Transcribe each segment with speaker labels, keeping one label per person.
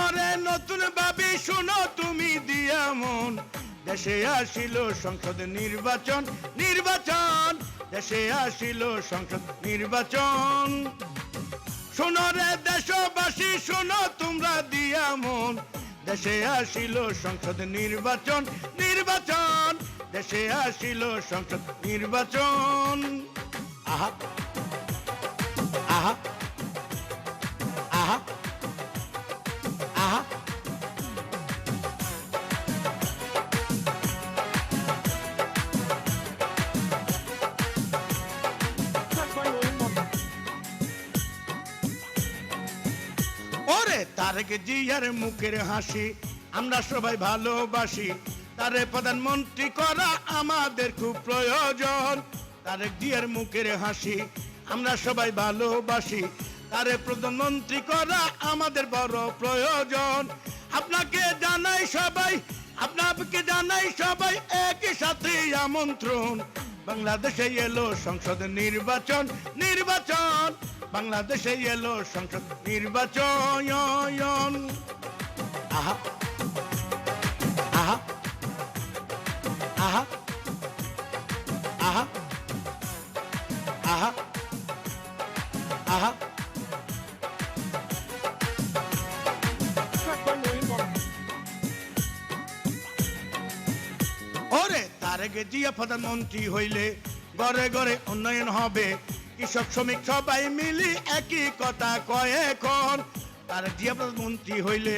Speaker 1: শোনরে নতুন ভাবি শোনো তুমি দিয়া মন দেশে আসিল সংসদ নির্বাচন নির্বাচন দেশে আসিল সংসদ নির্বাচন শোনরে দেশবাসী শোনো তোমরা দিয়া মন দেশে আসিল সংসদ নির্বাচন নির্বাচন দেশে আসিল সংসদ নির্বাচন আহা আহা আহা আহা ওরে তারেক জিয়ার মুখের হাসি আমরা সবাই ভালোবাসি তারে প্রধানমন্ত্রী করা আমাদের খুব প্রয়োজন তারেক জিয়ার মুখের হাসি আমরা সবাই ভালোবাসি তারে প্রধানমন্ত্রী করা আমাদের বড় প্রয়োজন আপনাকে জানাই সবাই আপনাকে জানাই সবাই একই সাথে আমন্ত্রণ বাংলাদেশে এলো সংসদ নির্বাচন নির্বাচন বাংলাদেশে এলো সংসদ নির্বাচন আহা আহা আহা আহা আহা আহা ওরে তারেক জিয়া প্রধানমন্ত্রী হইলে ঘরে ঘরে উন্নয়ন হবে কৃষক শ্রমিক সবাই মিলি একই কথা কয় এখন তারেক জিয়া প্রধানমন্ত্রী হইলে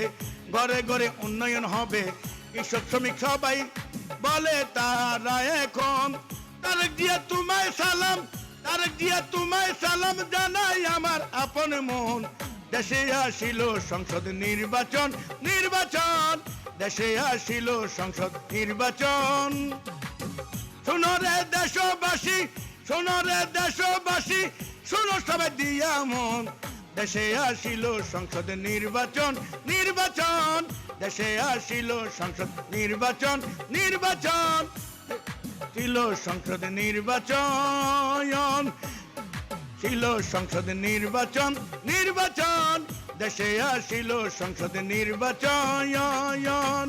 Speaker 1: ঘরে ঘরে উন্নয়ন হবে কৃষক শ্রমিক সবাই বলে তারা এখন তারেক জিয়া তোমায় সালাম তারেক জিয়া তোমায় সালাম জানাই আমার আপন মন দেশে আসিল সংসদ নির্বাচন নির্বাচন দেশে আসিল সংসদ নির্বাচন শোনরে দেশবাসী শোনরে দেশবাসী শোনো সবাই দিয়া মন দেশে আসিল সংসদ নির্বাচন নির্বাচন দেশে আসিল সংসদ নির্বাচন নির্বাচন ছিল সংসদ নির্বাচন ছিল সংসদ নির্বাচন নির্বাচন দেশে আসিল সংসদ নির্বাচন